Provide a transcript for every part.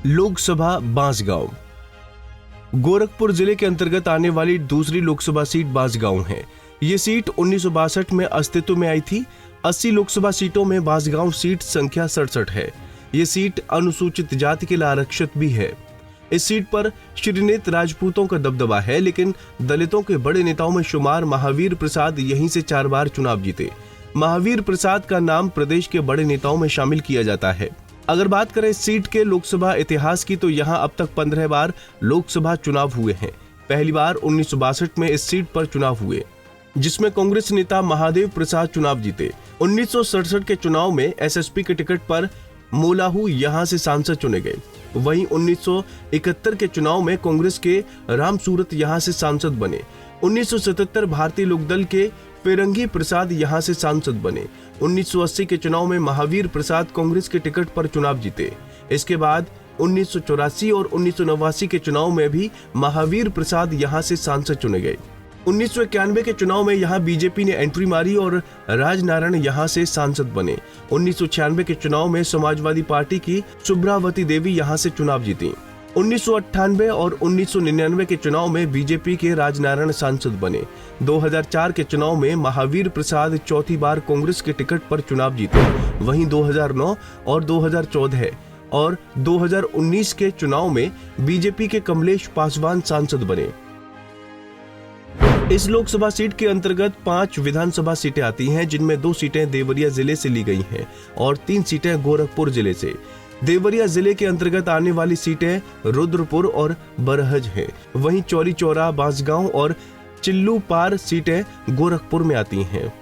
लोकसभा बांसगांव गोरखपुर जिले के अंतर्गत आने वाली दूसरी लोकसभा सीट बांसगांव है। ये सीट 1962 में अस्तित्व में आई थी। 80 लोकसभा सीटों में बांसगांव सीट संख्या 67 है। ये सीट अनुसूचित जाति के लिए आरक्षित भी है। इस सीट पर श्रीनेत राजपूतों का दबदबा है, लेकिन दलितों के बड़े नेताओं में शुमार महावीर प्रसाद यहीं से 4 बार चुनाव जीते। महावीर प्रसाद का नाम प्रदेश के बड़े नेताओं में शामिल किया जाता है। अगर बात करें इस सीट के लोकसभा इतिहास की, तो यहाँ अब तक 15 बार लोकसभा चुनाव हुए हैं। पहली बार 1962 में इस सीट पर चुनाव हुए, जिसमें कांग्रेस नेता महादेव प्रसाद चुनाव जीते। 1967 के चुनाव में एसएसपी के टिकट पर मोलाहू यहां से सांसद चुने गए। वहीं 1971 के चुनाव में कांग्रेस के राम सूरत यहां से सांसद बने। 1977 भारतीय लोकदल के फिरंगी प्रसाद यहां से सांसद बने। 1980 के चुनाव में महावीर प्रसाद कांग्रेस के टिकट पर चुनाव जीते। इसके बाद 1984 और 1989 के चुनाव में भी महावीर प्रसाद यहां से सांसद चुने गए। 1991 के चुनाव में यहां बीजेपी ने एंट्री मारी और राजनारायण यहां से सांसद बने। 1996 के चुनाव में समाजवादी पार्टी की सुब्रावती देवी यहां से चुनाव जीती। 1998 और 1999 के चुनाव में बीजेपी के राजनारायण सांसद बने। 2004 के चुनाव में महावीर प्रसाद चौथी बार कांग्रेस के टिकट पर चुनाव जीते। वहीं 2009 और 2014 और 2019 के चुनाव में बीजेपी के कमलेश पासवान सांसद बने। इस लोकसभा सीट के अंतर्गत 5 विधानसभा सीटें आती हैं, जिनमें 2 सीटें देवरिया जिले से ली गई हैं और 3 सीटें गोरखपुर जिले से। देवरिया जिले के अंतर्गत आने वाली सीटें रुद्रपुर और बरहज हैं। वहीं चौरी चौरा, बांसगांव और चिल्लू पार सीटें गोरखपुर में आती हैं।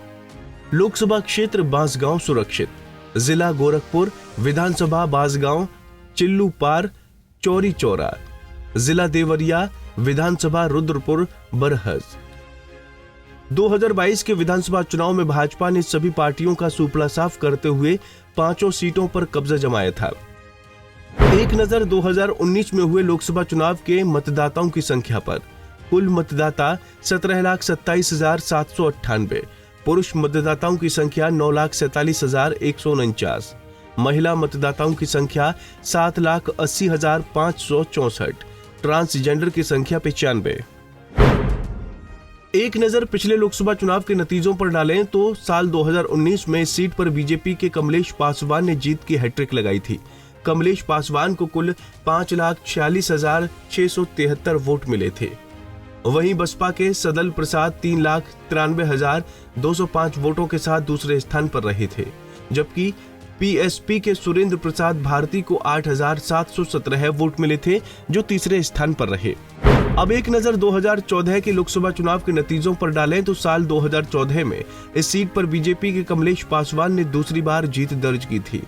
लोकसभा क्षेत्र बांसगांव सुरक्षित, जिला गोरखपुर, विधानसभा बांसगांव, चिल्लू पार, चौरी चौरा, जिला देवरिया, विधानसभा रुद्रपुर, बरहज। 2022 के विधानसभा चुनाव में भाजपा ने सभी पार्टियों का सुपड़ा साफ करते हुए 5 सीटों पर कब्जा जमाया था। एक नजर 2019 में हुए लोकसभा चुनाव के मतदाताओं की संख्या पर। कुल मतदाता 17,27,798, पुरुष मतदाताओं की संख्या 9,47,149, महिला मतदाताओं की संख्या 7,80,564, ट्रांसजेंडर की संख्या 95। एक नजर पिछले लोकसभा चुनाव के नतीजों पर डालें तो साल 2019 में इस सीट पर बीजेपी के कमलेश पासवान ने जीत की हैट्रिक लगाई थी। कमलेश पासवान को कुल 5,46,673 वोट मिले थे। वहीं बसपा के सदल प्रसाद 3,93,205 वोटों के साथ दूसरे स्थान पर रहे थे, जबकि पीएसपी के सुरेंद्र प्रसाद भारती को 8,717 वोट मिले थे, जो तीसरे स्थान पर रहे। अब एक नजर 2014 के लोकसभा चुनाव के नतीजों पर डालें तो साल 2014 में इस सीट पर बीजेपी के कमलेश पासवान ने दूसरी बार जीत दर्ज की थी।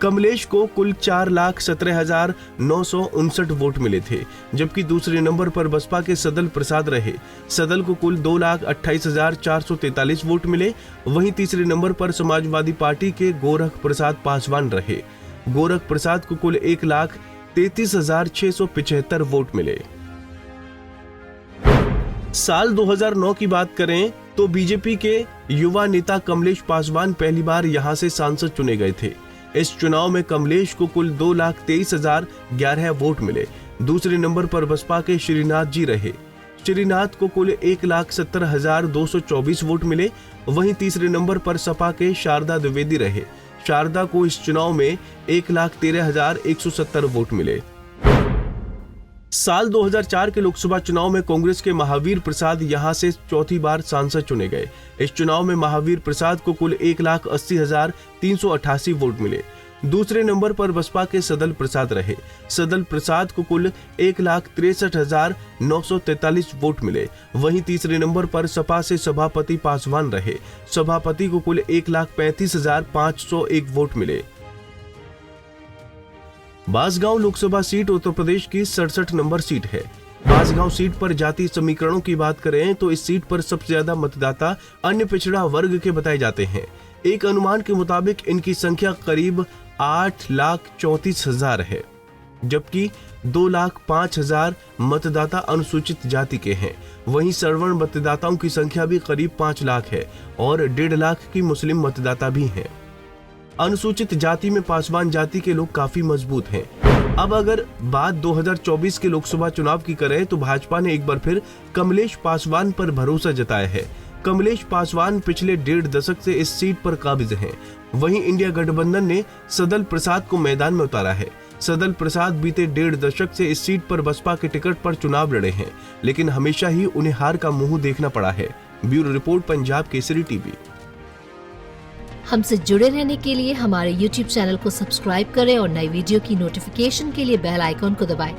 कमलेश को कुल 4,17,959 वोट मिले थे, जबकि दूसरे नंबर पर बसपा के सदल प्रसाद रहे। सदल को कुल 2,28,443 वोट मिले। वहीं तीसरे नंबर पर समाजवादी पार्टी के गोरख प्रसाद पासवान रहे। गोरख प्रसाद को कुल 1,33,675 वोट मिले। साल 2009 की बात करें तो बीजेपी के युवा नेता कमलेश पासवान पहली बार यहां से सांसद चुने गए थे। इस चुनाव में कमलेश को कुल 2,23,011 वोट मिले। दूसरे नंबर पर बसपा के श्रीनाथ जी रहे। श्रीनाथ को कुल 1,70,224 वोट मिले। वहीं तीसरे नंबर पर सपा के शारदा द्विवेदी रहे। शारदा को इस चुनाव में 1,13,170 वोट मिले। साल 2004 के लोकसभा चुनाव में कांग्रेस के महावीर प्रसाद यहां से चौथी बार सांसद चुने गए। इस चुनाव में महावीर प्रसाद को कुल 1,80,388 वोट मिले। दूसरे नंबर पर बसपा के सदल प्रसाद रहे। सदल प्रसाद को कुल 1,63,943 वोट मिले। वहीं तीसरे नंबर पर सपा से सभापति पासवान रहे। सभापति को कुल 1,35,501 वोट मिले। बांसगांव लोकसभा सीट उत्तर प्रदेश की 67 नंबर सीट है। बांसगांव सीट पर जाति समीकरणों की बात करें तो इस सीट पर सबसे ज्यादा मतदाता अन्य पिछड़ा वर्ग के बताए जाते हैं। एक अनुमान के मुताबिक इनकी संख्या करीब 8,34,000 है, जबकि 2,05,000 मतदाता अनुसूचित जाति के हैं। वहीं सवर्ण मतदाताओं की संख्या भी करीब 5 लाख है और 1.5 लाख की मुस्लिम मतदाता भी हैं। अनुसूचित जाति में पासवान जाति के लोग काफी मजबूत हैं। अब अगर बात 2024 के लोकसभा चुनाव की करें तो भाजपा ने एक बार फिर कमलेश पासवान पर भरोसा जताया है। कमलेश पासवान पिछले 1.5 दशक से इस सीट पर काबिज हैं। वहीं इंडिया गठबंधन ने सदल प्रसाद को मैदान में उतारा है। सदल प्रसाद बीते 1.5 दशक से इस सीट पर बसपा के टिकट पर चुनाव लड़े हैं, लेकिन हमेशा ही उन्हें हार का मुंह देखना पड़ा है। Bureau report, Punjab Kesari TV. हमसे जुड़े रहने के लिए हमारे YouTube चैनल को सब्सक्राइब करें और नई वीडियो की नोटिफिकेशन के लिए बेल आइकॉन को दबाएं।